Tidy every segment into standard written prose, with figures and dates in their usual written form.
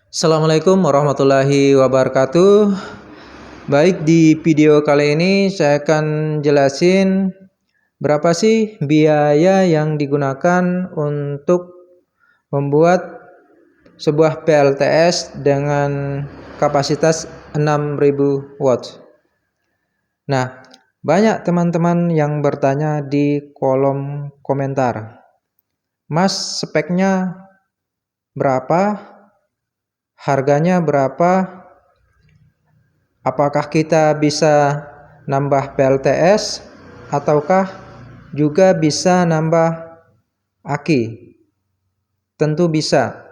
Assalamualaikum warahmatullahi wabarakatuh. Baik, di video kali ini saya akan jelasin berapa sih biaya yang digunakan untuk membuat sebuah PLTS dengan kapasitas 6000 watt. Nah, banyak teman-teman yang bertanya di kolom komentar, Mas, speknya berapa? Harganya berapa? Apakah kita bisa nambah PLTS ataukah juga bisa nambah aki? Tentu bisa.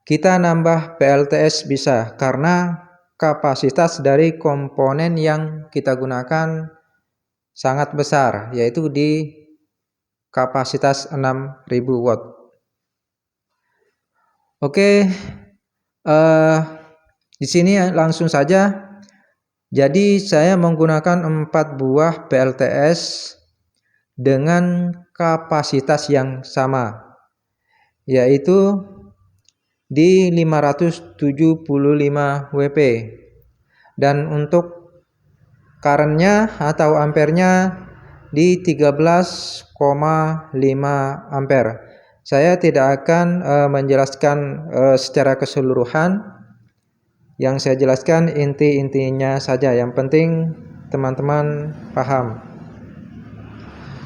Kita nambah PLTS bisa karena kapasitas dari komponen yang kita gunakan sangat besar, yaitu di kapasitas 6000 watt. Oke, di sini langsung saja. Jadi saya menggunakan 4 buah PLTS dengan kapasitas yang sama, yaitu di 575 WP. Dan untuk currentnya atau ampernya di 13,5 ampere. Saya tidak akan menjelaskan secara keseluruhan. Yang saya jelaskan inti-intinya saja, yang penting teman-teman paham.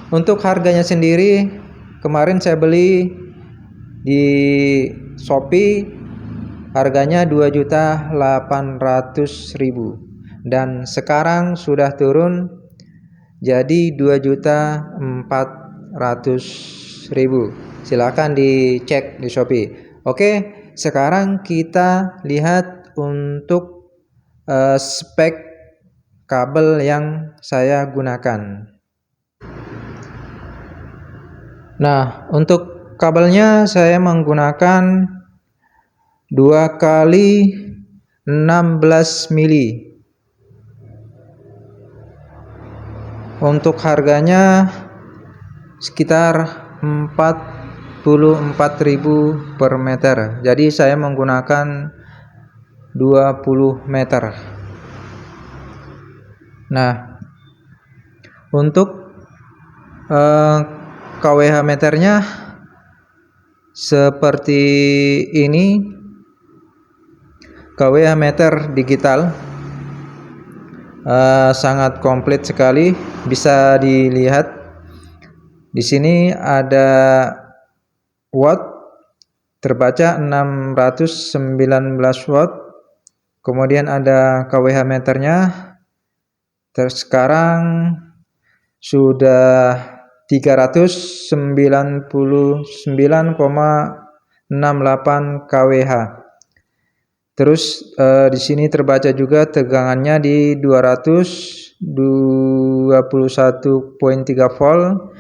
Untuk harganya sendiri, kemarin saya beli di Shopee, harganya 2.800.000 dan sekarang sudah turun jadi 2.400.000. Silakan dicek di Shopee. Oke, sekarang kita lihat untuk spek kabel yang saya gunakan. Nah, untuk kabelnya saya menggunakan 2 kali 16 mili. Untuk harganya sekitar 44.000 per meter. Jadi saya menggunakan 20 meter. Nah, untuk kWh meternya seperti ini. kWh meter digital sangat komplit sekali. Bisa dilihat di sini ada watt, terbaca 619 watt. Kemudian ada kWh meternya, sekarang sudah 399,68 kWh. Terus di sini terbaca juga tegangannya di 221,3 volt.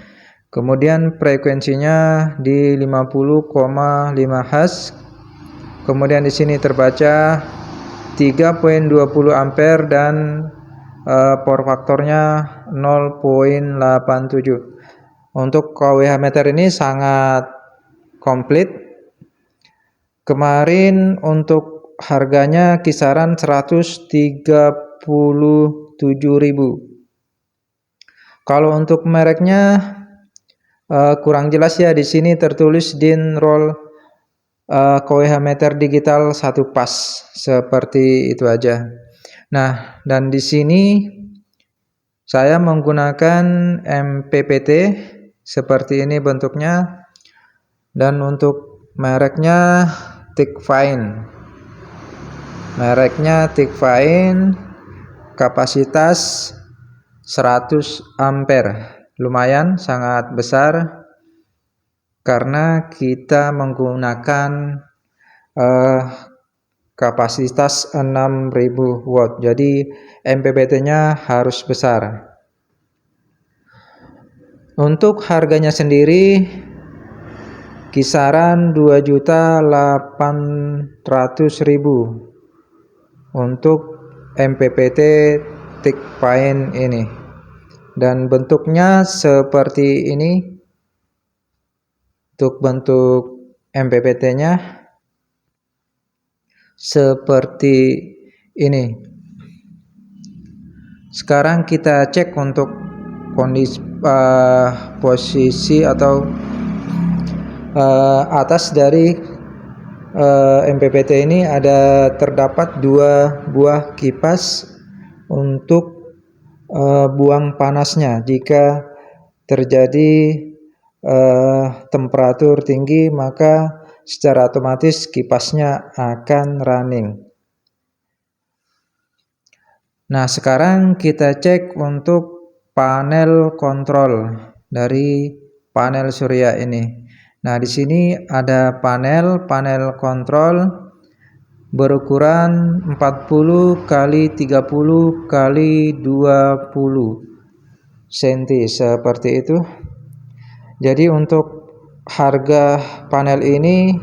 Kemudian frekuensinya di 50,5 Hz. Kemudian di sini terbaca 3.20 ampere dan power faktornya 0.87. Untuk kWh meter ini sangat komplit. Kemarin untuk harganya kisaran 137.000. Kalau untuk mereknya kurang jelas ya, di sini tertulis Dinroll kWh meter digital 1 pas, seperti itu aja. Nah, dan di sini saya menggunakan MPPT seperti ini bentuknya, dan untuk mereknya Tikfine. Kapasitas 100 ampere. Lumayan sangat besar karena kita menggunakan kapasitas 6000 watt. Jadi MPPT-nya harus besar. Untuk harganya sendiri kisaran 2.800.000 untuk MPPT Tikfine ini. Dan bentuknya seperti ini. Untuk bentuk MPPT-nya seperti ini. Sekarang kita cek untuk kondisi posisi atau atas dari MPPT ini terdapat 2 buah kipas untuk buang panasnya jika terjadi temperatur tinggi, maka secara otomatis kipasnya akan running. Nah, sekarang kita cek untuk panel kontrol dari panel surya ini. Nah, di sini ada panel kontrol berukuran 40 kali 30 kali 20 cm seperti itu. Jadi untuk harga panel ini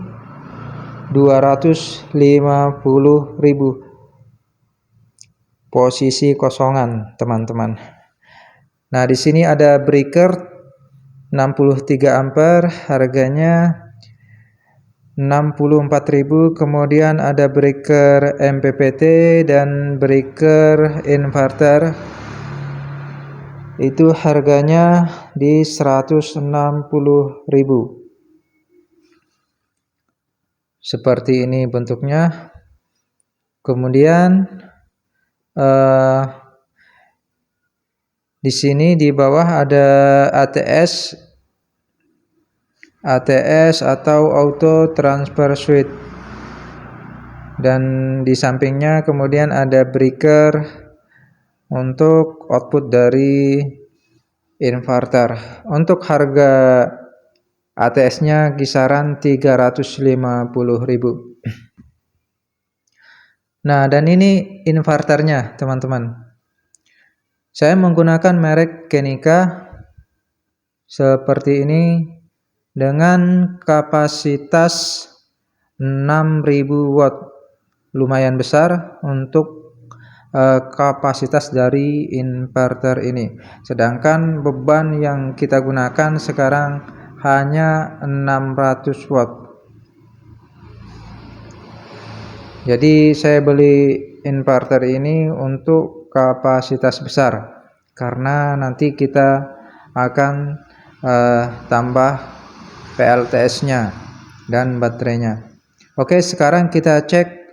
250.000 posisi kosongan, teman-teman. Nah, di sini ada breaker 63 ampere, harganya 64.000. Kemudian ada breaker MPPT dan breaker inverter. Itu harganya di 160.000. Seperti ini bentuknya. Kemudian di sini di bawah ada ATS atau auto transfer switch, dan di sampingnya kemudian ada breaker untuk output dari inverter. Untuk harga ATS-nya kisaran 350.000. Nah, dan ini inverternya, teman-teman. Saya menggunakan merek Kenika seperti ini dengan kapasitas 6.000 watt. Lumayan besar untuk kapasitas dari inverter ini. Sedangkan beban yang kita gunakan sekarang hanya 600 watt. Jadi saya beli inverter ini untuk kapasitas besar, karena nanti kita akan tambah PLTS-nya dan baterainya. Oke, sekarang kita cek.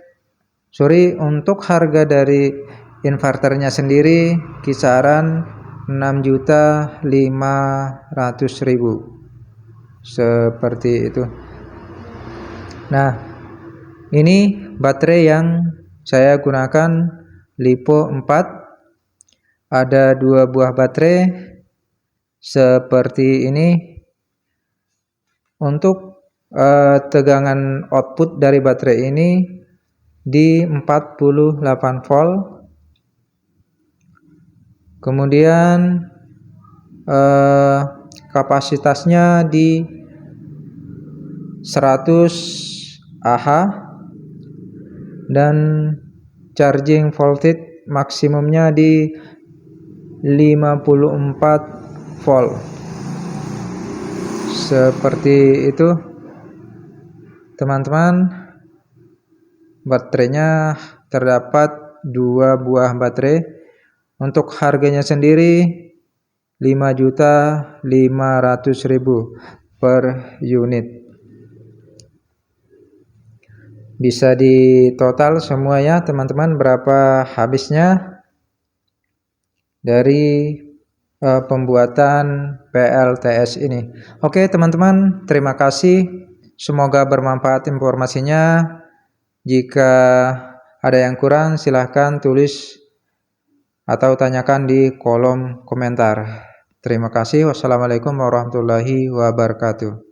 Untuk harga dari inverternya sendiri kisaran 6.500.000. Seperti itu. Nah, ini baterai yang saya gunakan LiPo 4. Ada 2 buah baterai seperti ini. Untuk tegangan output dari baterai ini di 48 volt. Kemudian kapasitasnya di 100 Ah dan charging voltage maksimumnya di 54 volt. Seperti itu, teman-teman. Baterainya terdapat 2 buah baterai. Untuk harganya sendiri 5.500.000 per unit. Bisa di total semua ya, teman-teman, berapa habisnya dari pembuatan PLTS ini. Oke, teman-teman, terima kasih. Semoga bermanfaat informasinya. Jika ada yang kurang, silahkan tulis atau tanyakan di kolom komentar. Terima kasih. Wassalamualaikum warahmatullahi wabarakatuh.